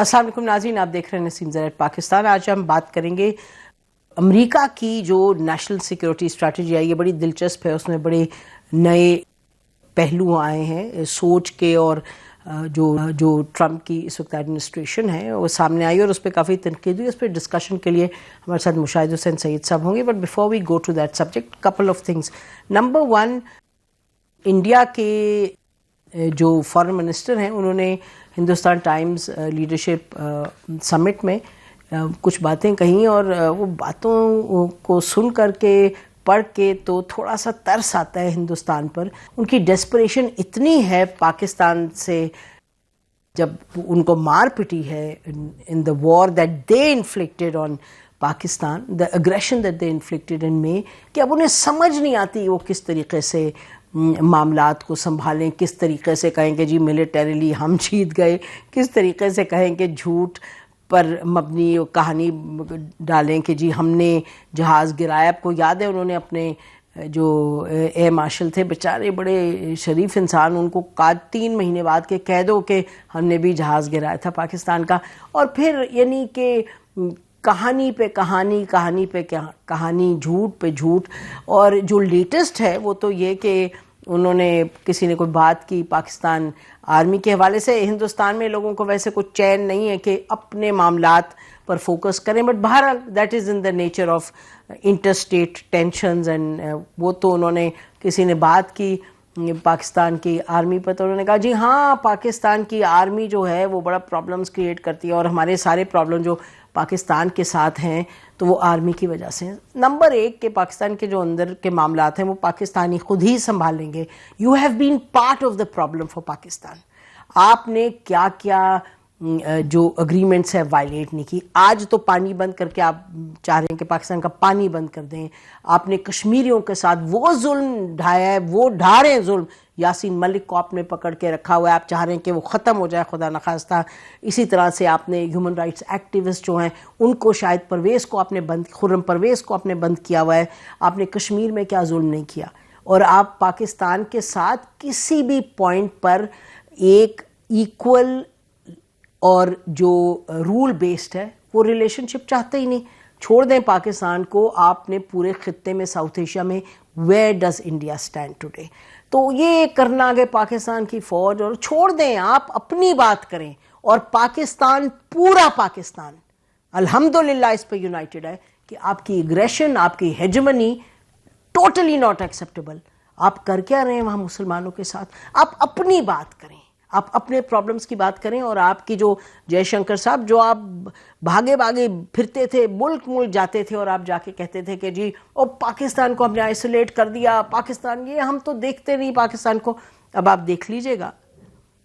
السلام علیکم ناظرین، آپ دیکھ رہے ہیں نسیم زرعی پاکستان۔ آج ہم بات کریں گے امریکہ کی جو نیشنل سیکیورٹی اسٹریٹجی ہے، یہ بڑی دلچسپ ہے، اس میں بڑے نئے پہلو آئے ہیں سوچ کے، اور جو ٹرمپ کی اس وقت ایڈمنسٹریشن ہے وہ سامنے آئی اور اس پہ کافی تنقید ہوئی۔ اس پہ ڈسکشن کے لیے ہمارے ساتھ مشاہد حسین سعید صاحب ہوں گے، but before we go to that subject couple of things. Number one, India کے جو فارن منسٹر ہیں انہوں نے ہندوستان ٹائمز لیڈرشپ سمٹ میں کچھ باتیں کہیں، اور وہ باتوں کو سن کر کے پڑھ کے تو تھوڑا سا ترس آتا ہے ہندوستان پر۔ ان کی ڈیسپریشن اتنی ہے پاکستان سے، جب ان کو مار پٹی ہے in the war that they inflicted on Pakistan, the aggression that they inflicted ان میں، کہ اب انہیں سمجھ نہیں آتی وہ کس طریقے سے معاملات کو سنبھالیں، کس طریقے سے کہیں کہ جی ملیٹریلی ہم جیت گئے، کس طریقے سے کہیں کہ جھوٹ پر مبنی کہانی ڈالیں کہ جی ہم نے جہاز گرایا۔ آپ کو یاد ہے انہوں نے اپنے جو ایئر مارشل تھے بیچارے بڑے شریف انسان، ان کو 3 مہینے بعد کے کہہ دو کہ ہم نے بھی جہاز گرایا تھا پاکستان کا، اور پھر یعنی کہ کہانی پہ کہانی، کہانی پہ کہانی، جھوٹ پہ جھوٹ۔ اور جو لیٹسٹ ہے وہ تو یہ کہ انہوں نے کسی نے کوئی بات کی پاکستان آرمی کے حوالے سے۔ ہندوستان میں لوگوں کو ویسے کچھ چین نہیں ہے کہ اپنے معاملات پر فوکس کریں، بٹ بہرحال that is in the nature of inter state tensions, and وہ تو انہوں نے کسی نے بات کی پاکستان کی آرمی پر، تو انہوں نے کہا جی ہاں پاکستان کی آرمی جو ہے وہ بڑا پرابلمس کریٹ کرتی ہے، اور ہمارے سارے پرابلم جو پاکستان کے ساتھ ہیں تو وہ آرمی کی وجہ سے ہیں۔ نمبر 1 کہ پاکستان کے جو اندر کے معاملات ہیں وہ پاکستانی خود ہی سنبھالیں گے۔ You have been part of the problem for Pakistan. آپ نے کیا کیا جو اگریمنٹس ہے وائلیٹ نہیں کی۔ آج تو پانی بند کر کے آپ چاہ رہے ہیں کہ پاکستان کا پانی بند کر دیں۔ آپ نے کشمیریوں کے ساتھ وہ ظلم ڈھایا ہے، وہ ڈھا رہے ہیں ظلم۔ یاسین ملک کو آپ نے پکڑ کے رکھا ہوا ہے، آپ چاہ رہے ہیں کہ وہ ختم ہو جائے خدا نخواستہ۔ اسی طرح سے آپ نے ہیومن رائٹس ایکٹیوسٹ جو ہیں ان کو، شاہد پرویز کو آپ نے خرم پرویز کو آپ نے بند کیا ہوا ہے۔ آپ نے کشمیر میں کیا ظلم نہیں کیا، اور آپ پاکستان کے ساتھ کسی بھی پوائنٹ پر ایک ایکول اور جو رول بیسڈ ہے وہ ریلیشن شپ چاہتے ہی نہیں۔ چھوڑ دیں پاکستان کو، آپ نے پورے خطے میں ساؤتھ ایشیا میں where does India stand today? تو یہ کرنا کہ پاکستان کی فوج، اور چھوڑ دیں آپ اپنی بات کریں، اور پاکستان پورا پاکستان الحمدللہ اس پہ یونائٹڈ ہے کہ آپ کی اگریشن، آپ کی ہیجمنی ٹوٹلی ناٹ ایکسیپٹیبل۔ آپ کر کیا رہے ہیں وہاں مسلمانوں کے ساتھ؟ آپ اپنی بات کریں، آپ اپنے پرابلمس کی بات کریں۔ اور آپ کی جو جے شنکر صاحب، جو آپ بھاگے پھرتے تھے، ملک جاتے تھے، اور آپ جا کے کہتے تھے کہ جی او پاکستان کو ہم نے آئسولیٹ کر دیا، پاکستان یہ ہم تو دیکھتے نہیں پاکستان کو۔ اب آپ دیکھ لیجئے گا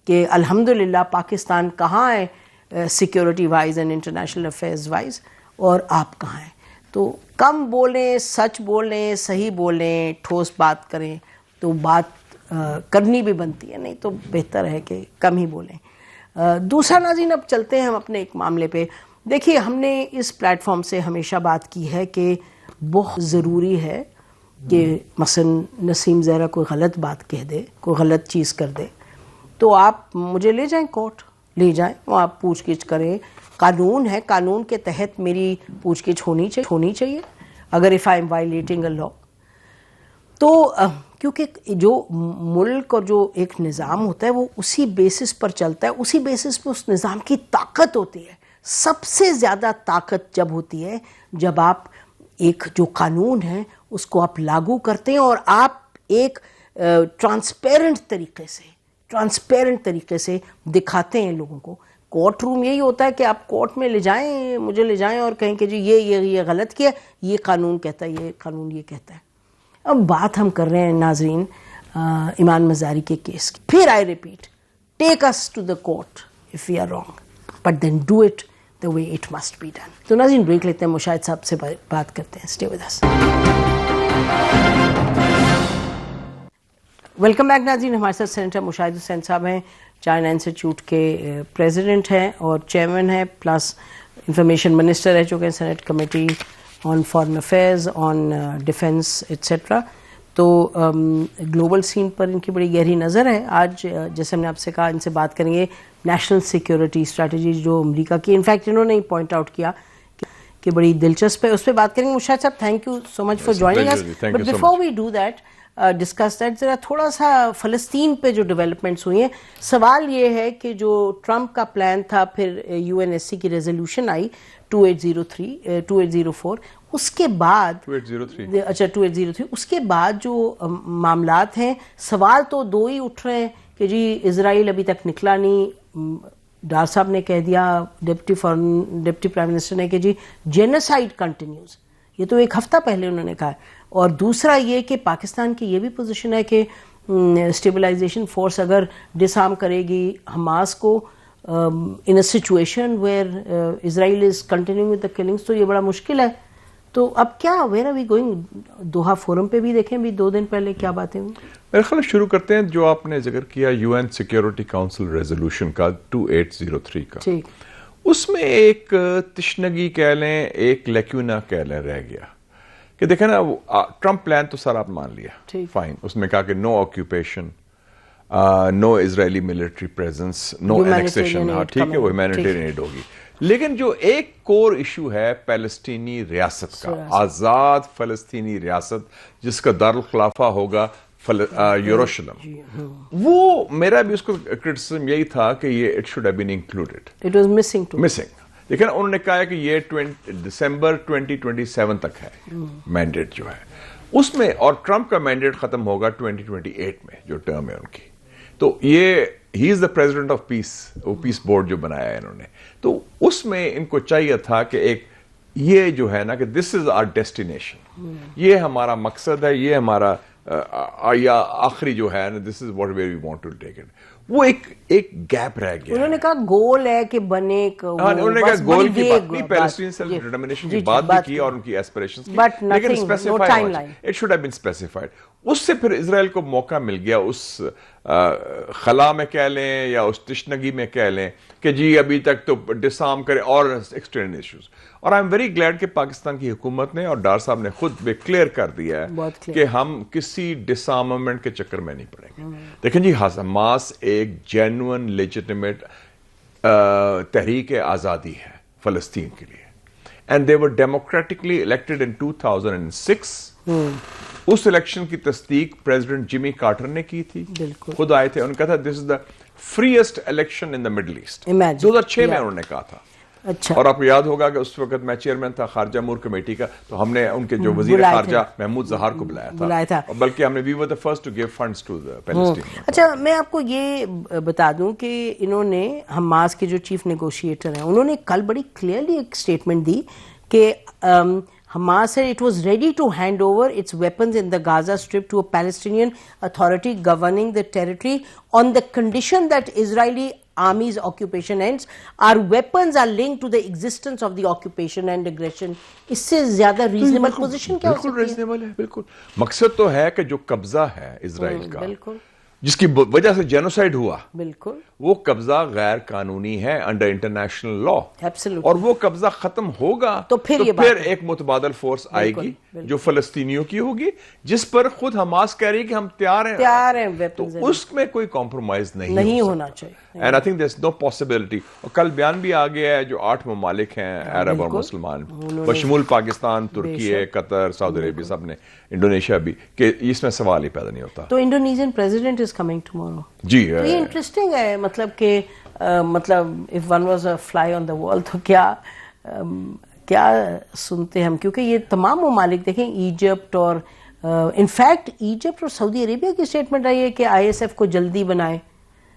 کہ الحمدللہ پاکستان کہاں ہے security wise and international affairs wise, اور آپ کہاں ہیں۔ تو کم بولیں، سچ بولیں، صحیح بولیں، ٹھوس بات کریں تو بات کرنی بھی بنتی ہے، نہیں تو بہتر ہے کہ کم ہی بولیں۔ دوسرا ناظرین، اب چلتے ہیں ہم اپنے ایک معاملے پہ۔ دیکھیے ہم نے اس پلیٹ فارم سے ہمیشہ بات کی ہے کہ بہت ضروری ہے کہ مثلا نسیم زہرا کوئی غلط بات کہہ دے، کوئی غلط چیز کر دے، تو آپ مجھے لے جائیں کورٹ، لے جائیں، وہ آپ پوچھ گچھ کریں۔ قانون ہے، قانون کے تحت میری پوچھ گچھ ہونی چاہیے اگر if I am violating a law۔ تو کیونکہ جو ملک اور جو ایک نظام ہوتا ہے وہ اسی بیسس پر چلتا ہے، اسی بیسس پہ اس نظام کی طاقت ہوتی ہے۔ سب سے زیادہ طاقت جب ہوتی ہے جب آپ ایک جو قانون ہے اس کو آپ لاگو کرتے ہیں، اور آپ ایک ٹرانسپیرنٹ طریقے سے دکھاتے ہیں لوگوں کو۔ کورٹ روم یہی ہوتا ہے کہ آپ کورٹ میں لے جائیں، مجھے لے جائیں اور کہیں کہ جی یہ غلط کیا، یہ قانون کہتا ہے، یہ قانون یہ کہتا ہے۔ اب بات ہم کر رہے ہیں ناظرین ایمان مزاری کے کیس کی۔ پھر I repeat, take us to the court if we are wrong, but then do it the way it must be done۔ تو ناظرین بریک لیتے ہیں، مشاہد صاحب سے بات کرتے ہیں۔ Stay with us۔ Welcome back ناظرین، ہمارے ساتھ سینیٹر مشاہد حسین صاحب ہیں، چائنا انسٹیٹیوٹ کے پریزیڈنٹ ہیں اور چیئرمین ہیں، پلس انفارمیشن منسٹر رہ چکے ہیں، senate committee on foreign affairs, on defence etcetera. تو گلوبل سین پر ان کی بڑی گہری نظر ہے. آج جیسے ہم نے آپ سے کہا ان سے بات کریں گے نیشنل سیکیورٹی اسٹریٹجی جو امریکہ کی, انفیکٹ انہوں نے ہی پوائنٹ آؤٹ کیا کہ بڑی دلچسپ ہے, اس پہ بات کریں گے. مشاہد صاحب thank you so much for joining us, but before we do that discuss that ذرا تھوڑا سا فلسطین پہ جو ڈیولپمنٹس ہوئی ہیں. سوال یہ ہے کہ جو ٹرمپ کا پلان تھا, پھر یو این ایس سی کی ریزولوشن آئی 2804, اس کے بعد 2803 اس کے بعد جو معاملات ہیں, سوال تو دو ہی اٹھ رہے ہیں کہ جی اسرائیل ابھی تک نکلا نہیں. ڈار صاحب نے کہہ دیا, ڈپٹی پرائم منسٹر نے, کہ جی جینوسائیڈ کنٹینیوز. یہ تو ایک ہفتہ پہلے انہوں نے کہا. اور دوسرا یہ کہ پاکستان کی یہ بھی پوزیشن ہے کہ اسٹیبلائزیشن فورس اگر ڈسارم کرے گی حماس کو in a situation where Israel is continuing with the killings, تو یہ بڑا مشکل ہے. تو اب کیا where are we going? Doha forum پہ بھی دیکھیں بھی 2 دن پہلے کیا باتیں ہوئی. میرے خیال شروع کرتے ہیں جو آپ نے ذکر کیا U N security council resolution کا 2803 کا. ٹھیک, اس میں ایک تشنگی کہہ لیں, ایک لیکیونا کہہ لیں رہ گیا کہ دیکھیں نا, ٹرمپ پلان تو سارا آپ مان لیا, فائن. اس میں کہا کہ نو آکیوپیشن, نو اسرائیلی ملٹری پریزنس, نو اینیکسیشن. ہاں ٹھیک ہے, وہ ہیومینیٹیرین ایڈ ہوگی. لیکن جو ایک کور ایشو ہے پیلسٹینی ریاست کا, آزاد فلسطینی ریاست جس کا دارالخلافہ ہوگا یروشلم, وہ میرا بھی اس کو کرٹیسزم یہی تھا کہ یہ it should have been included. It was missing. لیکن انہوں نے کہا کہ یہ دسمبر 2027 تک ہے مینڈیٹ جو ہے اس میں, اور ٹرمپ کا مینڈیٹ ختم ہوگا 2028 میں جو ٹرم ہے ان کی. تو یہ ہی از دا پریزیڈنٹ آف پیس, وہ پیس بورڈ جو بنایا ہے انہوں نے. تو اس میں ان کو چاہیے تھا کہ ایک یہ جو ہے نا کہ دس از آور ڈیسٹینیشن, یہ ہمارا مقصد ہے, یہ ہمارا یا آخری جو ہے نا, دس از واٹ ویئر وی وانٹ ٹو ٹیک اٹ. وہ ایک گیپ رہ گیا. انہوں نے کہا گول ہے کہ بنے, انہوں نے کہا گول کی بات نہیں, پیلسٹین سیلف ڈٹرمنیشن کی بات بھی کی اور ان کی ایسپریشنز کی, لیکن specify it should have been specified. اس سے پھر اسرائیل کو موقع مل گیا اس خلا میں کہہ لیں یا اس تشنگی میں کہہ لیں کہ جی ابھی تک تو ڈسارم کرے اور ایکسٹرنل ایشوز. اور آئی ایم ویری گلیڈ کہ پاکستان کی حکومت نے اور ڈار صاحب نے خود بھی کلیئر کر دیا ہے کہ ہم کسی ڈسارممنٹ کے چکر میں نہیں پڑیں گے. دیکھیں جی, حماس ایک جینوئن لیجیٹمیٹ تحریک آزادی ہے فلسطین کے لیے, and they were democratically elected in 2006. اس الیکشن کی تصدیق پریزیڈنٹ جمی کارٹر نے کی تھی, خود آئے تھے, ان کا تھا this is the first election in the Middle East. 2006 میں انہوں نے کہا تھا. اچھا, اور آپ کو یاد ہوگا کہ اس وقت میں چیئرمین تھا خارجہ امور کمیٹی کا, تو ہم نے ان کے جو وزیر خارجہ محمود ظہار کو بلایا تھا, بلکہ ہم نے we were the first to give funds to the Palestine. اچھا, میں آپ کو یہ بتا دوں کہ انہوں نے حماس کے جو چیف نیگوشیٹر ہیں, انہوں نے کل بڑی کلیئرلی ایک اسٹیٹمنٹ دی کہ Hamas said it was ready to hand over its weapons in the Gaza Strip to a Palestinian authority governing the territory on the condition that Israeli army's occupation ends. Our weapons are linked to the existence of the occupation and aggression. اس سے زیادہ reasonable position کیا ہو سکتی ہے؟ بالکل reasonable ہے, بالکل. مقصد تو ہے کہ جو قبضہ ہے اسرائیل کا, جس کی وجہ سے جینوسائیڈ ہوا, بالکل وہ قبضہ غیر قانونی ہے انڈر انٹرنیشنل لا, اور وہ قبضہ ختم ہوگا تو پھر ایک متبادل فورس آئے گی جو فلسطینیوں کی ہوگی, جس پر خود حماس کہہ رہی ہے کہ ہم تیار ہیں. تو اس میں کوئی کمپرومائز نہیں ہونا چاہیے. And I think there is no possibility. اور کل بیان بھی آ گیا ہے جو 8 ممالک ہیں عرب اور مسلمان بشمول پاکستان, ترکی, قطر, سعودی عربیہ, سب نے, انڈونیشیا بھی, کہ اس میں سوال ہی پیدا نہیں ہوتا. تو Indonesian president is coming tomorrow. جی, یہ انٹرسٹنگ ہے, مطلب کہ مطلب if one was a fly on the wall, تو کیا سنتے ہیں ہم, کیونکہ یہ تمام ممالک دیکھیں, ایجپٹ اور انفیکٹ ایجپٹ اور سعودی عربیہ کی اسٹیٹمنٹ آئی ہے کہ آئی ایس ایف کو جلدی بنائے.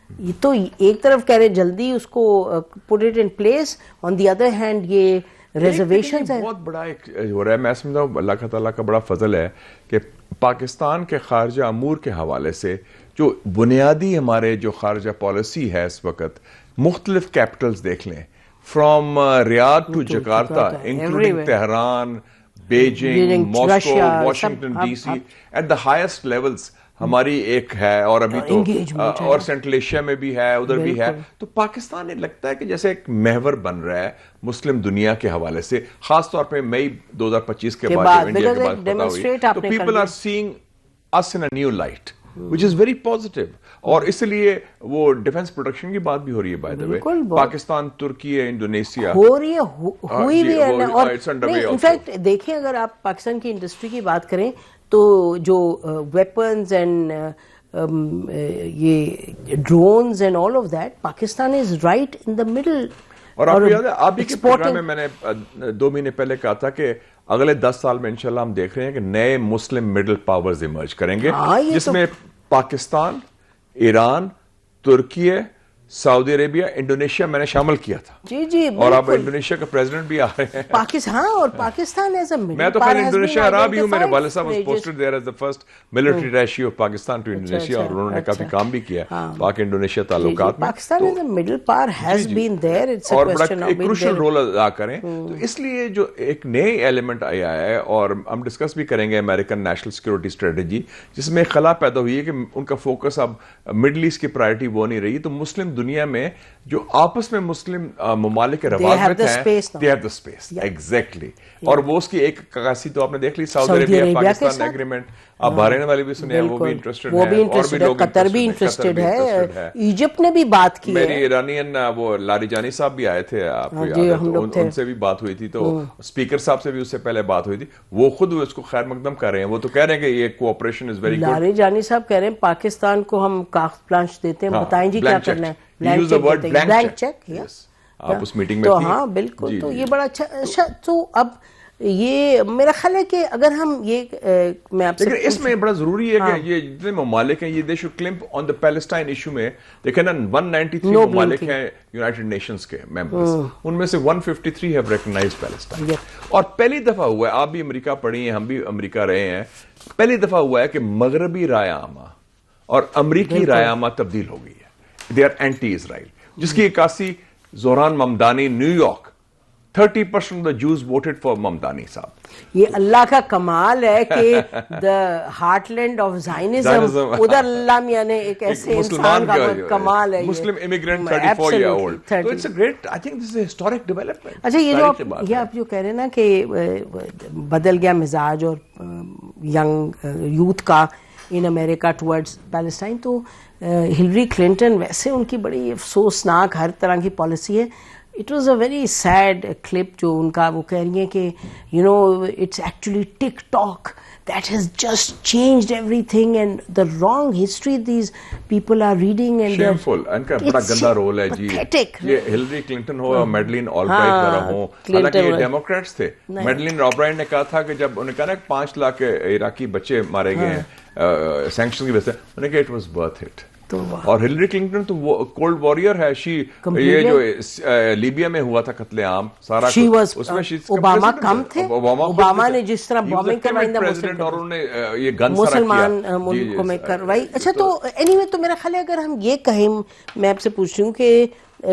یہ تو ایک طرف کہہ رہے جلدی اس کو put it in place, on the other hand یہ ریزرویشنز ہیں. بہت بڑا ایک ہو رہا ہے, میں سمجھتا ہوں اللہ تعالیٰ کا بڑا فضل ہے کہ پاکستان کے خارجہ امور کے حوالے سے جو بنیادی ہمارے جو خارجہ پالیسی ہے اس وقت, مختلف کیپٹلز دیکھ لیں, from Riyadh to Jakarta, including Tehran, Beijing, Moscow, Washington D C, at the highest levels ہماری ایک ہے, اور ابھی تو اور سینٹرل ایشیا میں بھی ہے, ادھر بھی ہے. تو پاکستان نے لگتا ہے کہ جیسے ایک محور بن رہا ہے مسلم دنیا کے حوالے سے, خاص طور پہ مئی 2025 کے بعد انڈیا کے بعد پتہ ہوئی, تو people are seeing us in a new light, which is very positive. اور اس لیے وہ ڈیفنس پروڈکشن کی بات بھی ہو رہی ہے بائی دا وے. پاکستان، ترکی، انڈونیشیا ہو رہی ہے، ہوئی بھی ہے. اور انفیکٹ دیکھیں اگر آپ پاکستان کی انڈسٹری کی بات کریں تو جو ویپنز اینڈ یہ drones and all of that, Pakistan is right in the middle. اور آپ کو یاد ہے آپ ہی کے پروگرام میں نے 2 مہینے پہلے کہا تھا کہ اگلے 10 سال میں انشاءاللہ ہم دیکھ رہے ہیں کہ نئے مسلم مڈل پاورز ایمرج کریں گے، جس میں پاکستان، ایران، ترکی، سعودی عربیہ، انڈونیشیا میں نے شامل کیا تھا. جی جی. اور اب انڈونیشیا کا پریزیڈنٹ بھی آ رہے ہیں. پاکستان اور پاکستان ایز اے میں تو پہلے انڈونیشیا رہا بھی ہوں. میرے والد صاحب was posted there as the first military attache of Pakistan to Indonesia, اور انہوں نے کافی کام بھی کیا پاک انڈونیشیا تعلقات میں. Pakistan as a middle power has been there. It's اور بڑا ایک کروشل رول ادا کریں. تو اس لیے جو ایک نئے ایلیمنٹ آیا ہے، اور ہم ڈسکس بھی کریں گے امریکن نیشنل سیکورٹی اسٹریٹجی، جس میں خلا پیدا ہوئی ہے کہ ان کا فوکس اب مڈل ایسٹ کی پرائرٹی وہ نہیں رہی. تو مسلم دنیا میں جو آپس میں مسلم ممالک کے روابط ہیں، they have the space. Exactly. اور وہ اس کی ایک کاغذی تو آپ نے دیکھ لی، سعودی عربیہ پاکستان ایگریمنٹ. آپ بحرین والے بھی سنیں، وہ بھی انٹرسٹڈ ہیں، قطر بھی انٹرسٹڈ ہے، ایجپٹ نے بھی بات کی ہے. میری ایرانین وہ لاری جانی صاحب بھی آئے تھے، آپ کو یاد ہے، ان سے بھی بات ہوئی تھی. تو اسپیکر صاحب سے بھی اس سے پہلے بات ہوئی تھی. وہ خود اس کو خیر مقدم کر رہے ہیں. وہ تو کہہ رہے ہیں کہ یہ کوآپریشن از ویری گڈ. لاری جانی صاحب کہہ رہے ہیں پاکستان کو ہم کاغذ پلانچ دیتے ہیں، بتائیں جی کیا کرنا ہے. Blank cheque. آپ اس میٹنگ میں تو ہاں بالکل. تو یہ بڑا اچھا. تو اب یہ میرا خیال ہے کہ اگر ہم یہ میں آپ سے اس میں بڑا ضروری ہے کہ یہ جتنے ممالک ہیں یہ they should clump on the Palestine issue میں. دیکھیں نا 193 ممالک ہیں یونائٹڈ نیشنز کے ممبرز، ان میں سے 153 ہیو ریکگنائزڈ پیلسٹائن. اور پہلی دفعہ ہوا ہے، آپ بھی امریکہ پڑھی ہیں، ہم بھی امریکہ رہے ہیں، پہلی دفعہ ہوا ہے کہ مغربی رائے عامہ اور امریکی رائے عامہ تبدیل ہو گئی ہے. دے آر اینٹی اسرائیل، جس کی عکاسی Zohran Mamdani, New York. 30% of the Jews voted for Mamdani صاحب. یہ اللہ کا کمال ہے کہ the heartland of Zionism ادھر اللہ میاں نے ایک ایسے انسان کا کمال ہے. مسلم immigrant 34 year old. So it's a great, I think this is a historic development. اچھا یہ آپ جو کہہ رہے ہیں نا کہ بدل گیا مزاج اور ینگ یوتھ کا ان امریکہ ٹورڈز پیلسٹائن، تو ہلری کلنٹن ویسے ان کی بڑی افسوسناک ہر طرح کی پالیسی ہے. It was a very sad clip جو ان کا، وہ کہہ رہی ہیں کہ you know it's actually TikTok that has just changed everything and the wrong history these people are reading and shameful. ان کا بڑا گندا رول ہے جی. یہ ہلری کلنٹن ہو اور میڈلین آلبرائٹ وغیرہ ہو، حالانکہ یہ ڈیموکریٹس تھے. میڈلین آلبرائٹ نے کہا تھا کہ جب انہوں نے کہا نا 5 لاکھ عراقی بچے مارے گئے ہیں سینکشن کی وجہ سے، انہوں نے کہا اٹ واز ورتھ اٹ. اور ہلری کلنٹن تو وہ کولڈ وارئر ہے. یہ جو لیبیا میں ہوا تھا قتل عام سارا، اس میں اوباما کم تھے. اوباما نے جس طرح بامبنگ کروائی اور انہوں نے یہ گن مسلمان ملکوں میں کروائی. اچھا تو اینی وے، تو میرا خیال ہے اگر ہم یہ کہیں، میں آپ سے پوچھ رہی ہوں کہ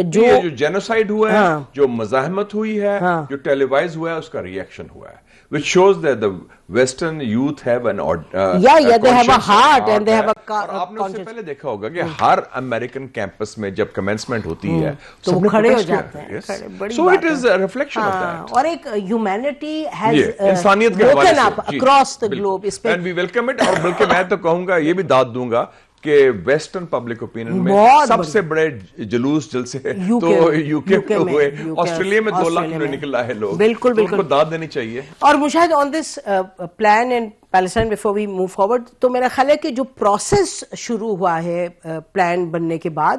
جو جینوسائیڈ ہوا ہے، جو مزاحمت ہوئی ہے، جو ٹیلیوائز ہوا ہے، اس کا ریئیکشن ہوا ہے. Which shows that the Western youth have an they have a heart and they have a آپ نے اس سے پہلے دیکھا ہوگا کہ ہر امریکن کیمپس میں جب کمنسمنٹ ہوتی ہے تو وہ کھڑے ہو جاتے ہیں. So it is a reflection of that. اور ایک humanity has انسانیت کے حوالے سے across the globe. And we welcome it. اور بلکہ میں تو کہوں گا، یہ بھی داد دوں گا کہ ویسٹرن پبلک اوپینین میں سب سے بڑے جلوس جلسے تو یو کے میں ہوئے. آسٹریلیا میں 2 لاکھ نکل آئے لوگ. بالکل بالکل داد دینی چاہیے. اور Mushahid on this plan and Palestine before we move forward, تو میرا خیال ہے کہ جو پروسیس شروع ہوا ہے پلان بننے کے بعد،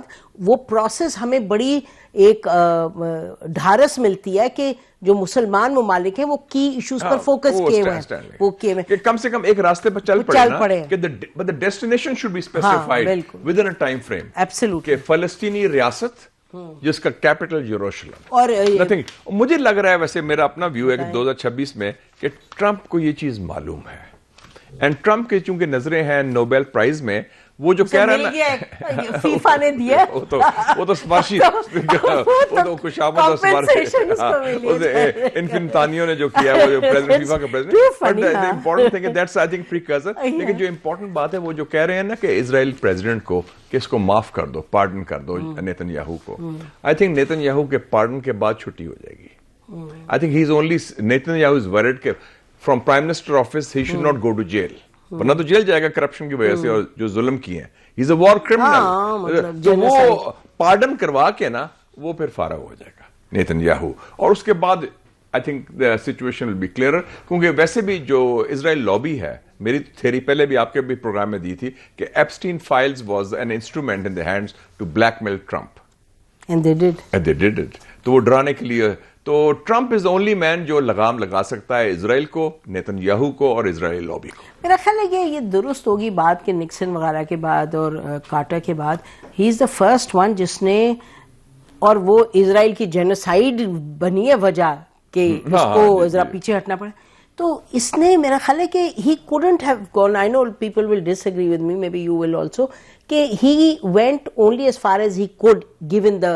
وہ پروسیس ہمیں بڑی ایک ڈھارس ملتی ہے کہ جو مسلمان ممالک ہیں وہ کی ایشوز پر فوکس کیے ہوئے ہیں، وہ کیے ہوئے ہیں، کم سے کم ایک راستے پر چل پڑے کہ the destination should be specified within a time frame. Absolutely. کہ فلسطینی ریاست جس کا کیپٹل یروشلم. اور مجھے لگ رہا ہے، ویسے میرا اپنا ویو ہے کہ 2026 میں کہ ٹرمپ کو یہ چیز معلوم ہے. اینڈ ٹرمپ کے چونکہ نظریں ہیں نوبیل پرائز میں، وہ جو کہہ رہا ہے فیفا نے دیا وہ تو سپارشی وہ تو خوشامد انفنتانیو نے جو کیا، وہ جو پریزیڈنٹ فیفا کا president. Important thing that's I think precursor. لیکن جو امپورٹنٹ بات ہے وہ جو کہہ رہے ہیں نا کہ اسرائیل پریزیڈنٹ کو کہ اس کو معاف کر دو، پارڈن کر دو نیتن یاہو کو. آئی تھنک نیتن یاہو کے پارڈن کے بعد چھٹی ہو جائے گی. I think he is only Netanyahu is worried کہ from prime minister office he should not go to jail. ورنہ تو جیل جائے گا کرپشن کی وجہ سے اور جو ظلم کیے ہیں. ہی از اے وار کرمنل. تو وہ پارڈن کروا کے نا وہ پھر فارغ ہو جائے گا نیتن یاہو, اور اس کے بعد I think the situation will be clearer. کیونکہ ویسے بھی جو اسرائیل لابی ہے, میری تھیری پہلے بھی آپ کے بھی پروگرام میں دی تھی کہ Epstein files was an instrument in the hands to blackmail Trump. And they did. And they did it. تو وہ ڈرانے کے لیے, تو Trump is the only man جو لگام لگا سکتا ہے اسرائیل کو, نیتن یاہو کو اور اسرائیلی لابی کو. میرا خیال ہے کہ یہ درست ہوگی بات کہ نکسن وغیرہ کے بعد اور کارٹر کے بعد ہی از دا فرسٹ ون جس نے, اور وہ اسرائیل کی جینوسائیڈ بنی ہے وجہ کہ اس کو ذرا پیچھے ہٹنا پڑا, تو اس نے میرا خیال ہے کہ he couldn't have gone, I know people will disagree with me, maybe you will also, کہ he went only as far as he could given the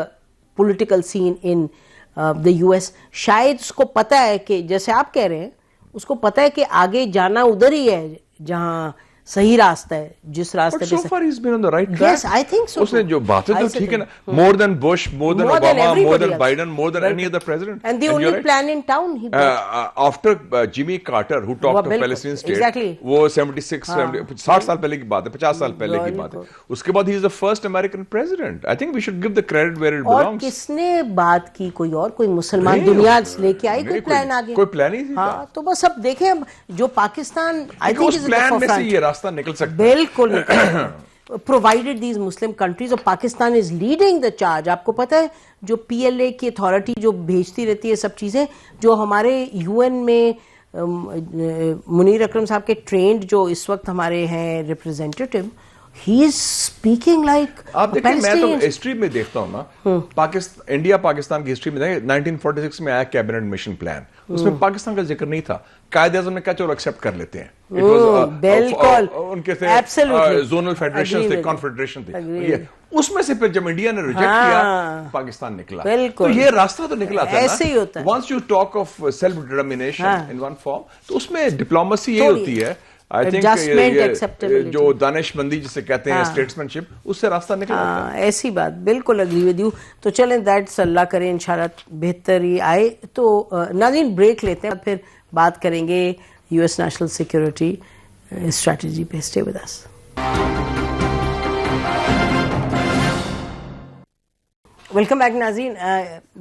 political scene in the US. شاید اس کو پتا ہے کہ جیسے آپ کہہ رہے ہیں, اس کو پتا ہے کہ آگے جانا ادھر ہی ہے جہاں صحیح راستہ ہے, جس راستے پہ. So far he's been on the right track. Yes, I think so. اس نے جو باتیں تو ٹھیک ہے نا, more than Bush, more than Obama, more than Biden, more than any other president. And the only plan in town he brought. After Jimmy Carter, who talked of Palestinian state, وہ 76, 60 سال پہلے کی بات ہے, 50 سال پہلے کی بات ہے. اس کے بعد he is the first American president. I think we should give the credit where it belongs. اور کس نے بات کی, کوئی اور, کوئی مسلمان دنیا لے کے آئی کوئی پلان آگے؟ کوئی پلان ہی تھا. ہاں, تو بس اب دیکھیں جو پاکستان I think اس پلان میں سے یہ راستہ نکل سکتا ہے. بالکل provided these Muslim countries, اور Pakistan is leading the charge. آپ کو پتہ ہے جو پی ایل اے کی اتھارٹی جو بھیجتی رہتی ہے سب چیزیں, جو ہمارے یو این میں منیر اکرم صاحب کے ٹرینڈ جو اس وقت ہمارے ہیں representative, he is speaking like آپ دیکھیں, میں تو ہسٹری میں دیکھتا ہوں نا, انڈیا پاکستان کی ہسٹری میں دیکھیں 1946 میں آیا کیبنٹ مشن پلان, اس میں پاکستان کا ذکر نہیں تھا. قائد اعظم نے کہا چلو ایکسپٹ کر لیتے ہیں. بالکل ان کے تھے زونل فیڈریشن تھے, کانفیڈریشن تھے, اس میں سے پھر جب انڈیا نے ریجیکٹ کیا پاکستان نکلا. تو یہ راستہ تو نکلا تھا ایسے ہی ہوتا ہے. once you talk of self determination in one form, تو اس میں ڈپلومیسی یہ ہوتی ہے. I think جو دانش مندی جسے کہتے ہیں اسٹیٹسمین شپ, اس سے راستہ نکل آتا ہے. ایسی بات, بالکل اگری ود یو. تو چلیں دیٹس اللہ کرے انشاءاللہ بہتر ہی آئے. تو ناظرین بریک لیتے ہیں, پھر بات کریں گے U S national security strategy پہ. Stay with us. Welcome back ناظرین.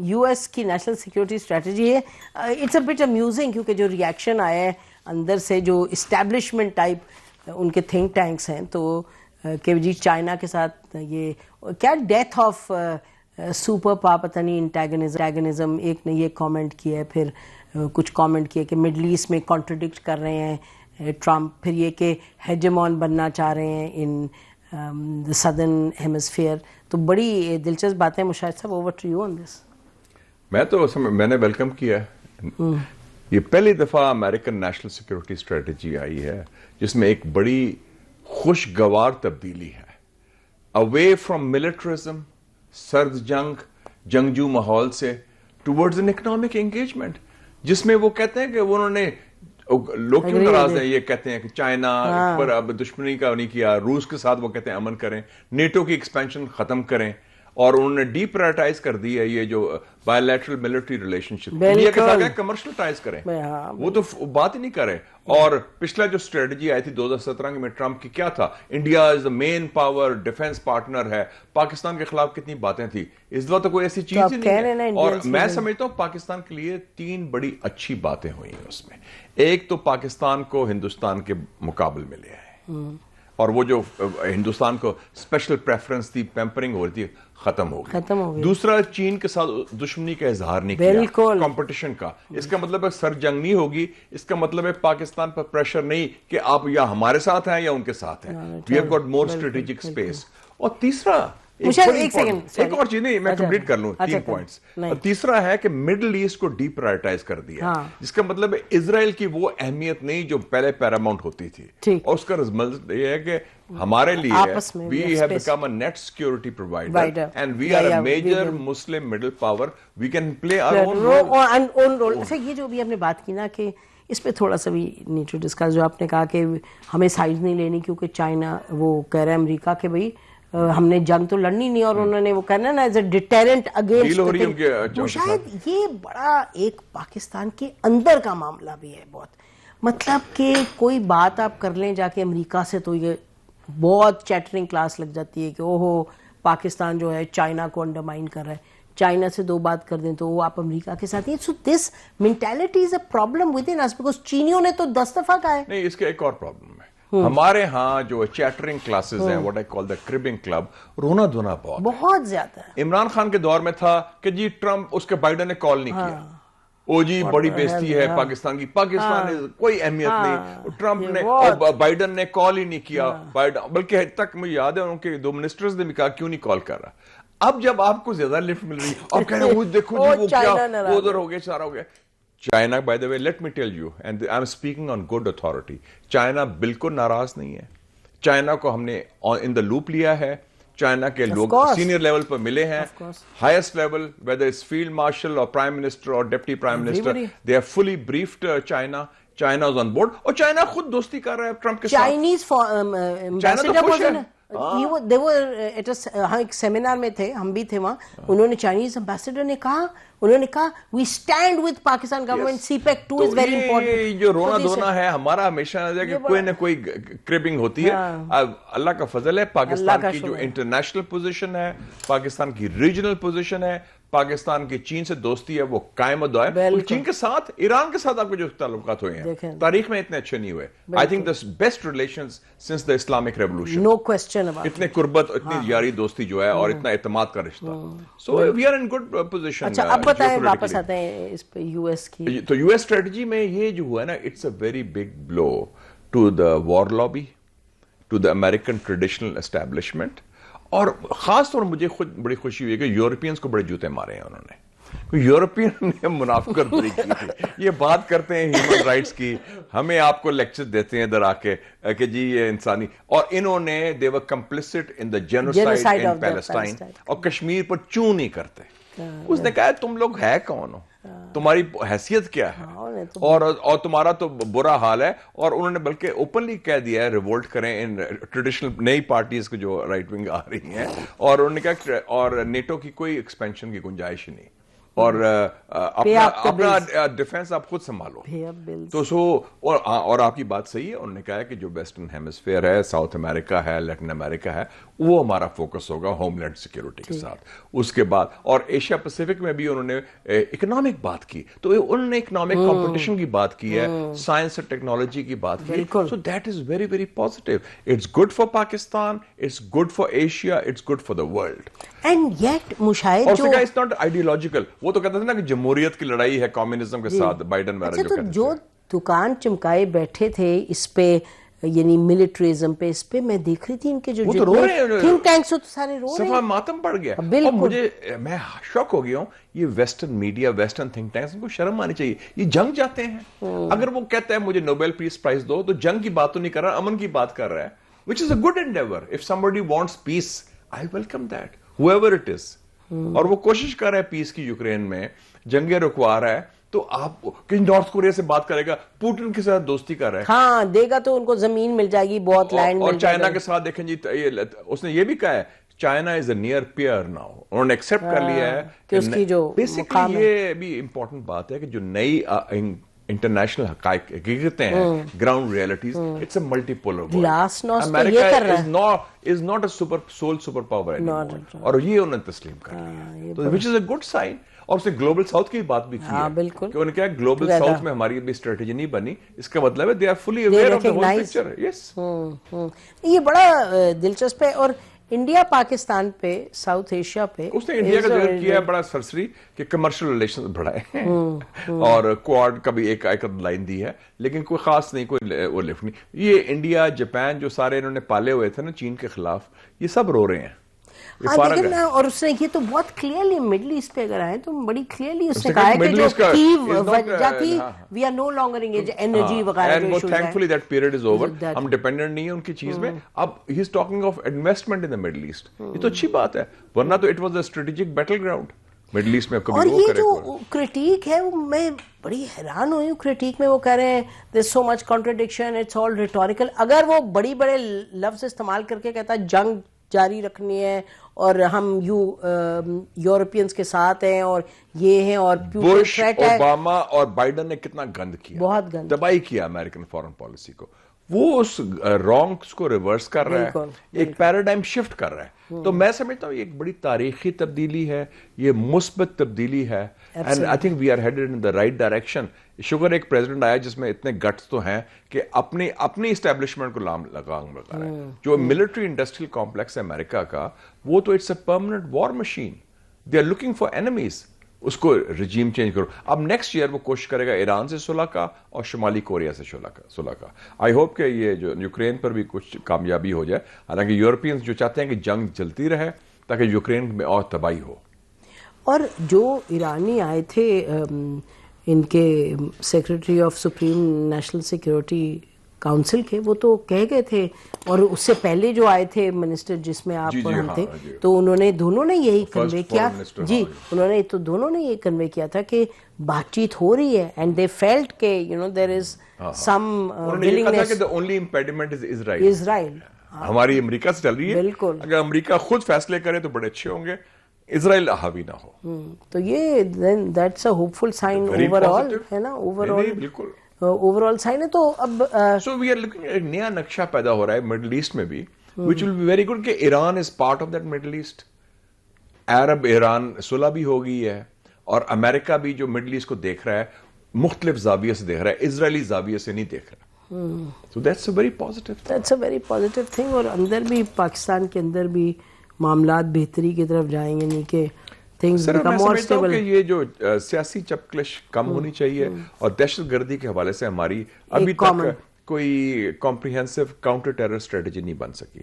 یو ایس کی نیشنل سیکورٹی اسٹریٹجی ہے, اٹس اے بٹ امیوزنگ کیونکہ جو ریئیکشن آیا ہے اندر سے, جو اسٹیبلشمنٹ ٹائپ ان کے تھنک ٹینکس ہیں, تو کہ جی چائنا کے ساتھ یہ کیا ڈیتھ آف سپر پاور پتہ نہیں انٹیگنزم, ایک نے یہ کامنٹ کیا ہے, پھر کچھ کامنٹ کیے کہ مڈل ایسٹ میں کانٹرڈکٹ کر رہے ہیں ٹرمپ, پھر یہ کہ ہیجمون بننا چاہ رہے ہیں ان دا سدرن ہیمسفیئر. تو بڑی دلچسپ باتیں. مشاہد صاحب, اوور ٹو یو آن دس. میں نے ویلکم کیا ہے. یہ پہلی دفعہ امریکن نیشنل سیکورٹی اسٹریٹجی آئی ہے جس میں ایک بڑی خوشگوار تبدیلی ہے, اوے فرام ملٹرزم, سرد جنگ, جنگجو ماحول سے, ٹورڈز این اکنامک انگیجمنٹ, جس میں وہ کہتے ہیں کہ انہوں نے, لوگ کیوں ناراض ہیں, یہ کہتے ہیں کہ چائنا پر اب دشمنی کا نہیں کیا, روس کے ساتھ وہ کہتے ہیں امن کریں, نیٹو کی ایکسپینشن ختم کریں, اور انہوں نے ڈی پرائرٹائز کر دی ہے یہ جو by lateral military relation ship, India کے ساتھ کمرشلائز کریں, وہ تو بات ہی نہیں کر رہے. اور پچھلا جو اسٹریٹجی آئی تھی 2017 میں ٹرمپ کی کیا تھا, India is the main power defence partner ہے, پاکستان کے خلاف کتنی باتیں تھی, اس دفعہ تو کوئی ایسی چیز ہی نہیں ہے. اور میں سمجھتا ہوں پاکستان کے لیے 3 بڑی اچھی باتیں ہوئی ہیں اس میں. ایک تو پاکستان کو ہندوستان کے مقابل ملے ہیں, اور وہ جو ہندوستان کو اسپیشل پریفرنس تھی, پیمپرنگ ہو رہی تھی, ختم ہو گئی. دوسرا, چین کے ساتھ دشمنی کا اظہار نہیں کیا, کمپٹیشن کا. اس کا مطلب ہے سر جنگ نہیں ہوگی, اس کا مطلب ہے پاکستان پر پریشر نہیں کہ آپ یا ہمارے ساتھ ہیں یا ان کے ساتھ ہیں. We have got more strategic space. اور تیسرا, ایک اور چیز نہیں, میں کمپلیٹ کر لوں 3 پوائنٹس. تیسرا ہے کہ مڈل ایسٹ کو ڈی پرائرٹائز کر دیا, جس کا مطلب ہے اسرائیل کی وہ اہمیت نہیں جو پہلے پیراماؤنٹ ہوتی تھی, اور اس کا رزمنٹ یہ ہے کہ ہمارے لیے we have become a net security provider and we are a major Muslim middle power, we can play our own role. اچھا, یہ جو بھی آپ نے بات کی نا کہ اس پہ تھوڑا سا بھی نیڈ ٹو ڈسکس, جو آپ نے کہا کہ ہمیں سائڈ نہیں لینی کیونکہ چائنا وہ کہہ رہا ہے امریکہ کہ بھائی ہم نے جنگ تو لڑنی نہیں, اور انہوں نے وہ کہنا نا ایز اے ڈیٹرنٹ اگینسٹ. شاید یہ بڑا ایک پاکستان کے اندر کا معاملہ بھی ہے بہت. مطلب کہ کوئی بات آپ کر لیں جا کے امریکہ سے تو یہ بہت چیٹرنگ کلاس لگ جاتی ہے کہ اوہو پاکستان جو ہے چائنا کو انڈرمائن کر رہا ہے, چائنا سے دو بات کر دیں تو وہ آپ امریکہ کے ساتھ ہی. So this mentality is a problem with in us, because چینیوں نے تو 10 دفعہ کہا ہے. نہیں, اس کا ایک اور پرابلم ہے. ہمارے ہاں جو چیٹرنگ کلاسز ہیں, what I call the کربنگ club, رونا دھونا بہت زیادہ ہے. عمران خان کے دور میں تھا کہ جی ٹرمپ, اس کے بائیڈن نے کال نہیں کیا, او جی بڑی بیزتی ہے پاکستان کی, پاکستان کوئی اہمیت نہیں, ٹرمپ نے اور بائیڈن نے کال ہی نہیں کیا, بلکہ تک مجھے یاد ہے ان کے 2 منسٹرز نے بھی کہا کیوں نہیں کال کر رہا. اب جب آپ کو زیادہ لفٹ مل رہی اور کہہ رہے ہیں دیکھو جی وہ کیا, وہ ادھر ہو گیا, سارا ہو گیا. China, by the way let me tell you and I am speaking on good authority, China بالکل ناراض نہیں ہے. چائنا کو ہم نے ان دا لوپ لیا ہے. چائنا کے لوگ سینئر لیول پر ملے ہیں, highest level, whether it's field marshal اور پرائم منسٹر اور deputy prime minister, they have fully briefed China. China is on board, اور چائنا خود دوستی کر رہا ہے ٹرمپ کے ساتھ. چائنیز ایک سیمینار میں تھے, ہم بھی تھے وہاں, انہوں نے چائنیز امبیسڈر نے کہا, انہوں نے کہا we stand with Pakistan government, CPEC 2 is very important. جو رونا دھونا ہے ہمارا ہمیشہ ہے کہ کوئی نہ کوئی کربنگ ہوتی ہے. اللہ کا فضل ہے, پاکستان کی جو انٹرنیشنل پوزیشن ہے, پاکستان کی ریجنل پوزیشن ہے, پاکستان کی چین سے دوستی ہے, وہ قائم و دائم. چین کے ساتھ, ایران کے ساتھ آپ کو جو تعلقات ہوئے ہیں تاریخ میں اتنے اچھے نہیں ہوئے. I think the best relations since the Islamic revolution, no question about, اتنے قربت, اتنی یاری دوستی جو ہے, اور اتنا اعتماد کا رشتہ. So we are in good position. اچھا اب بتائیں, واپس آتے ہیں اس پہ یو ایس کی. تو یو ایس اسٹریٹجی میں یہ جو ہوا ہے نا, it's a very big blow to the war lobby, to the American traditional establishment. اور خاص طور مجھے خود بڑی خوشی ہوئی کہ یورپینز کو بڑے جوتے مارے ہیں انہوں نے. یورپین نے منافقت بڑی کی تھی, یہ بات کرتے ہیں ہیومن رائٹس کی, ہمیں آپ کو لیکچر دیتے ہیں ادھر آ کے کہ جی یہ انسانی, اور انہوں نے they were complicit in the genocide in Palestine, اور کشمیر پر چوں نہیں کرتے. اس نے کہا تم لوگ ہے کون ہو, تمہاری حیثیت کیا ہے, اور تمہارا تو برا حال ہے. اور انہوں نے بلکہ اوپنلی کہہ دیا ہے ریوولٹ کریں ان ٹریڈیشنل نئی پارٹیز کو جو رائٹ ونگ آ رہی ہیں, اور انہوں نے کہا اور نیٹو کی کوئی ایکسپینشن کی گنجائش ہی نہیں, اور اپنا ڈیفینس آپ خود سنبھالو. تو اور آپ کی بات صحیح ہے, انہوں نے کہا کہ جو ویسٹرن ہیمسفیئر ہے, ساؤتھ امریکہ ہے, لیٹن امریکہ ہے, وہ ہمارا فوکس ہوگا ہوم لینڈ سیکیورٹی کے ساتھ. اس کے بعد اور ایشیا پیسیفک میں بھی انہوں نے اکنامک بات کی, تو انہوں نے اکنامک کمپٹیشن کی بات کی ہے, سائنس اور ٹیکنالوجی کی بات کی. So that is very very positive. It's good for Pakistan, it's good for Asia, it's good for the world. And yet Mushahid جو اٹس ناٹ آئیڈیولوجیکل, وہ تو کہتے تھے نا کہ جمہوریت کی لڑائی ہے کمیونزم کے ساتھ, بائیڈن وغیرہ جو کہتے جو دکان چمکائے بیٹھے تھے اس پہ, یعنی ملٹریزم پہ, اس پہ میں دیکھ رہی تھی ان کے جو تھنک ٹینکس تو سارے رو رہے ہیں, صفا ماتم پڑ گیا. اور میں شوق ہو گیا ہوں, یہ western media, western think tanks کو شرم آنی چاہیے. یہ جنگ جاتے ہیں, اگر وہ کہتا ہے مجھے نوبیل پیس پرائز دو, تو جنگ کی بات تو نہیں کر رہا, امن کی بات کر رہا ہے, which is a good endeavor. If somebody wants peace, I welcome that, whoever it is. اور وہ کوشش کر رہا ہے پیس کی, یوکرین میں جنگیں رکوا رہا ہے, تو آپ کہ نارتھ کوریا سے بات کرے گا, پوٹن کے ساتھ دوستی کر رہا ہے, ہاں دے گا تو ان کو زمین مل جائے گی, بہت لینڈ. اور چائنا کے ساتھ دیکھیں جی, اس نے یہ بھی کہا ہے China is a near peer now, انہوں نے ایکسپٹ کر لیا ہے کہ اس کی جو بیسکلی. یہ بھی امپورٹنٹ بات ہے کہ جو نئی انٹرنیشنل حقیقتیں ہیں, ground realities, it's a multipolar world. امریکہ is not a sole superpower anymore, اور یہ انہوں نے تسلیم کر لیا, تو وچ از اے گڈ سائن. اور اس نے گلوبل ساؤتھ کی بات بھی کی ہے, کہ انہوں نے کہا گلوبل ساؤتھ میں ہماری بھی اسٹریٹجی نہیں بنی, اس کا مطلب ہے they are fully aware of the whole picture. Yes, یہ بڑا دلچسپ ہے. اور انڈیا پاکستان پہ, ساؤتھ ایشیا پہ اس نے انڈیا کا ذکر کیا ہے بڑا سرسری, کہ کمرشل ریلیشن بڑھائے ہیں, اور کوآڈ کا بھی ایک لائن دی ہے, لیکن کوئی خاص نہیں, کوئی وہ لفٹ نہیں. یہ انڈیا, جاپان جو سارے انہوں نے پالے ہوئے تھے نا چین کے خلاف, یہ سب رو رہے ہیں. لیکن اور اس نے یہ تو بہت کلیئرلی مڈل ایسٹ پہ اگر آئے تو بڑی کلیئرلی اس نے کہا ہے کہ جو کیو وجہ تھی, we are no longer engage, energy وغیرہ جو ایشوز ہیں, thankfully that period is over, ہم ڈیپینڈنٹ نہیں ہیں ان کی چیز میں. اب he is talking of investment in the Middle East, یہ تو اچھی بات ہے, ورنہ تو it was a strategic battle ground Middle East میں. اور یہ جو کرٹیک ہے, میں بڑی حیران ہوئی ہوں کرٹیک میں. وہ کہہ رہے ہیں دیر سو مچ کانٹرڈکشن, اٹس آل ریٹوریکل. اگر وہ بڑے لفظ استعمال کر کے کہتا ہے جنگ جاری رکھنی ہے اور ہم یورپینز کے ساتھ ہیں اور یہ ہیں اور بش، اوباما اور بائیڈن نے کتنا گند کیا، بہت گند تباہی کیا امریکن فارن پالیسی کو. وہ اس رانگس کو ریورس کر رہا ہے، ایک پیراڈائم شفٹ کر رہا ہے. تو میں سمجھتا ہوں یہ ایک بڑی تاریخی تبدیلی ہے، یہ مثبت تبدیلی ہے، and I think we are headed in the right direction. شکر ایک پریزیڈنٹ آیا جس میں اتنے گٹس تو ہیں کہ اپنی اسٹیبلشمنٹ کو لگام لگا رہا ہے. جو ملٹری انڈسٹریل کمپلیکس ہے امریکہ کا، وہ تو it's a permanent war machine. They are looking for enemies. اس کو رجیم چینج کرو. اب نیکسٹ ایئر وہ کوشش کرے گا ایران سے صلح کا اور شمالی کوریا سے صلح کا. آئی ہوپ کہ یہ جو یوکرین پر بھی کچھ کامیابی ہو جائے. حالانکہ یورپینز جو چاہتے ہیں کہ جنگ چلتی رہے تاکہ یوکرین میں اور تباہی ہو. اور جو ایرانی آئے تھے ان کے secretary of supreme national security council کے، وہ تو کہہ گئے تھے، اور اس سے پہلے جو آئے تھے منسٹر جس میں آپ ہم تھے، تو انہوں نے دونوں نے یہی کنوے کیا، جی انہوں نے تو دونوں نے یہ کنوے کیا تھا کہ بات چیت ہو رہی ہے، اینڈ دے فیلٹ کہ there is some willingness. the only impediment is Israel. ہماری امریکہ سے چل رہی ہے، بالکل. اگر امریکہ خود فیصلے کرے تو بڑے اچھے ہوں گے، اسرائیل حاوی نہ ہو. تو یہ that's a hopeful sign overall, ہے نا، بالکل اوور آل سائن ہے. تو اب سو وی آر لوکنگ ایک نیا نقشہ پیدا ہو رہا ہے مڈل ایسٹ میں بھی، which will be very good کہ Iran is part of that middle east. Arab Iran صلح بھی ہو گئی ہے، اور امریکہ بھی جو مڈل ایسٹ کو دیکھ رہا ہے مختلف زاویے سے دیکھ رہا ہے، اسرائیلی زاویے سے نہیں دیکھ رہا. So that's a very positive thing. اور اندر بھی پاکستان کے اندر بھی معاملات بہتری کی طرف جائیں گے، نہیں کہ things become more stable. کہ یہ جو سیاسی چپکلش کم ہونی چاہیے، اور دہشت گردی کے حوالے سے ہماری ابھی تک کوئی کمپریہنسو کاؤنٹر ٹیرر اسٹریٹجی نہیں بن سکی.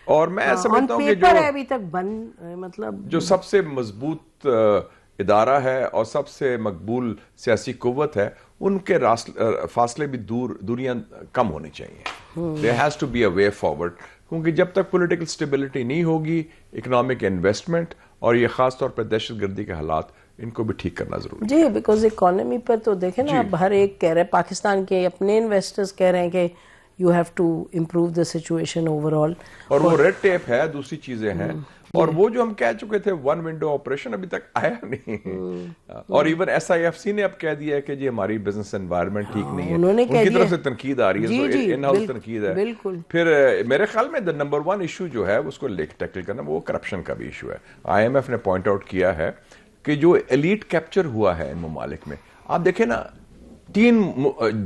اور میں سمجھتا ہوں کہ جو ابھی تک مطلب جو سب سے مضبوط ادارہ ہے اور سب سے مقبول سیاسی قوت ہے، ان کے فاصلے بھی دوریاں کم ہونی چاہیے. there has to be a way forward. کیونکہ جب تک پولیٹیکل سٹیبلٹی نہیں ہوگی، اکنامک انویسٹمنٹ اور یہ خاص طور پہ دہشت گردی کے حالات، ان کو بھی ٹھیک کرنا ضروری ہے. جی بیکاز اکانومی پر تو دیکھیں نا، اب ہر ایک کہہ رہے، پاکستان کے اپنے انویسٹرز کہہ رہے ہیں کہ you have to improve the situation overall. اور وہ ریڈ ٹیپ ہے، دوسری چیزیں ہیں، اور وہ جو ہم کہہ چکے تھے ون ونڈو آپریشن ابھی تک آیا نہیں. اور ایون SIFC نے اب کہہ دیا ہے کہ جی ہماری بزنس انوائرمنٹ ٹھیک نہیں ہے، ان کی طرف سے تنقید آ رہی ہے، ان ہاؤس تنقید ہے. پھر میرے خیال میں نمبر 1 ایشو جو ہے اس کو ٹیکل کرنا، وہ کرپشن کا بھی ایشو ہے. IMF نے پوائنٹ آؤٹ کیا ہے کہ جو ایلیٹ کیپچر ہوا ہے ان ممالک میں، آپ دیکھیں نا 3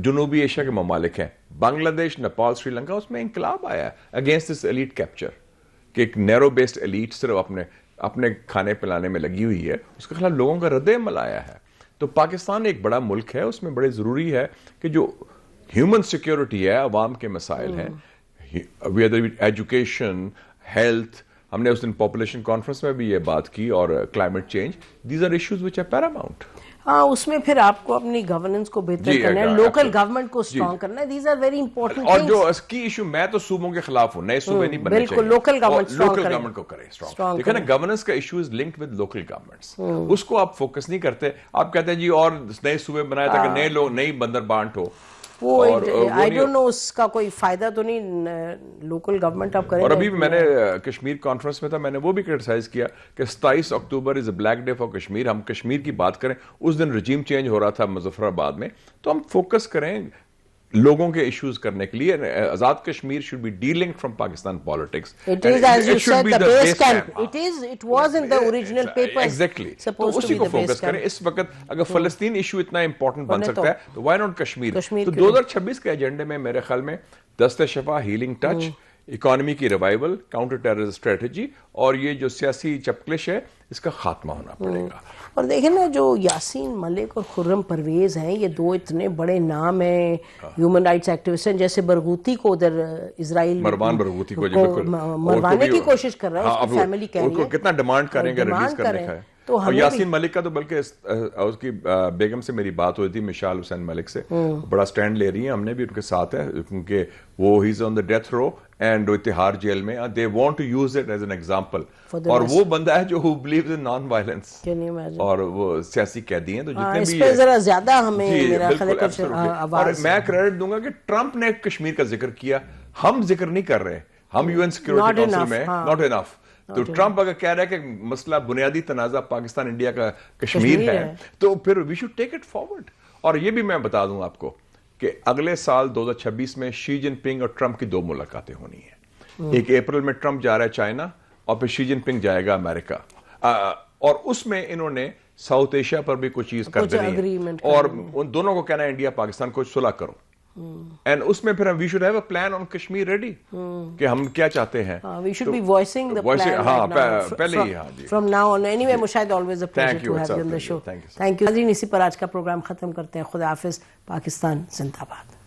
جنوبی ایشیا کے ممالک ہیں، بنگلہ دیش، نیپال، سری لنکا، اس میں انقلاب آیا ہے اگینسٹ دس ایلیٹ کیپچر، کہ ایک نیرو بیسڈ ایلیٹ صرف اپنے کھانے پلانے میں لگی ہوئی ہے، اس کے خلاف لوگوں کا رد عمل آیا ہے. تو پاکستان ایک بڑا ملک ہے، اس میں بڑے ضروری ہے کہ جو ہیومن سیکیورٹی ہے، عوام کے مسائل ہیں، ویدر ایجوکیشن، ہیلتھ، ہم نے اس دن پاپولیشن کانفرنس میں بھی یہ بات کی، اور climate change, these are issues which are paramount. ہاں، اس میں پھر آپ کو اپنی گورننس کو بہتر کرنا ہے، لوکل گورنمنٹ کو اسٹرانگ کرنا ہے. These are very important. اور جو اس کی ایشو، میں تو صوبوں کے خلاف ہوں، نئے صوبے نہیں بننے چاہیے، بالکل لوکل گورنمنٹ کو کرے اسٹرانگ. دیکھیں نا، گورننس کا issue is linked with local governments, اس کو آپ فوکس نہیں کرتے. آپ کہتے ہیں جی اور نئے صوبے بنائے تاکہ نئے لوگ، نئی بندر بانٹ ہو. وہ آئی ڈونٹ نو اس کا کوئی فائدہ تو نہیں، لوکل گورنمنٹ آپ کریں. اور ابھی میں نے کشمیر کانفرنس میں تھا، میں نے وہ بھی کرٹیسائز کیا کہ 27 October is a black day for Kashmir. ہم کشمیر کی بات کریں، اس دن رجیم چینج ہو رہا تھا مظفر آباد میں، تو ہم فوکس کریں لوگوں کے ایشوز کرنے کے لیے. Azad Kashmir should be de-linked from Pakistan politics. It is, as you said, the base camp. It was in the original papers. Exactly. تو اسی کو فوکس کریں. اس وقت اگر فلسطین ایشو اتنا امپورٹنٹ بن سکتا ہے تو why not کشمیر. تو 2026 کے ایجنڈے میں میرے خیال میں دست شفا، ہیلنگ ٹچ، اکانومی کی ریوائول، کاؤنٹر ٹیرر اسٹریٹجی، اور یہ جو سیاسی چپکلش ہے اس کا خاتمہ ہونا پڑے گا. اور دیکھیں نا، جو یاسین ملک اور خرم پرویز ہیں، یہ 2 اتنے بڑے نام ہیں ہیومن رائٹس ایکٹیوسٹ ہیں. جیسے برغوثی کو ادھر اسرائیل مروان برغوثی کو مروانے کی کوشش کر رہا ہے، اس کی فیملی کہہ رہی ہے کتنا ڈیمانڈ کریں گے ریلیز کرنے کا. اور یاسین ملک کا تو بلکہ اس کی بیگم سے میری بات ہوئی تھی، مشال حسین ملک سے، بڑا سٹینڈ لے رہی ہیں، ہم نے بھی ان کے ساتھ ہے، کیونکہ وہ ہی is on the death row and اتحاد جیل میں. They want to use it as an example. اور وہ بندہ ہے جو بلیوز ان نان وائلنس، اور وہ سیاسی قیدی ہیں. تو جتنے بھی اس ذرا زیادہ ہمیں میرا خیال ہے، اور میں کریڈٹ دوں گا کہ ٹرمپ نے کشمیر کا ذکر کیا، ہم ذکر نہیں کر رہے. ہم UN سیکورٹی کونسل میں ناٹ انف. تو ٹرمپ اگر کہہ رہا ہے کہ مسئلہ بنیادی تنازع پاکستان انڈیا کا کشمیر ہے تو پھر we should take it forward. اور یہ بھی میں بتا دوں آپ کو کہ اگلے سال 2026 میں شی جن پنگ اور ٹرمپ کی 2 ملاقاتیں ہونی ہیں. ایک اپریل میں ٹرمپ جا رہا ہے چائنا اور پھر شی جن پنگ جائے گا امریکہ, اور اس میں انہوں نے ساؤتھ ایشیا پر بھی کچھ چیز کر دینی ہے اور ان دونوں کو کہنا ہے انڈیا پاکستان کو صلح کرو. اینڈ اس میں پھر we should have a plan on Kashmir ready کہ ہم کیا چاہتے ہیں. We should be voicing the plan پہلے ہی. ہاں جی, from now on. Anyway Mushahid always a pleasure to have you on the show. Thank you. ناظرین اسی پر آج کا پروگرام ختم کرتے ہیں. خدا حافظ. پاکستان زندہ باد.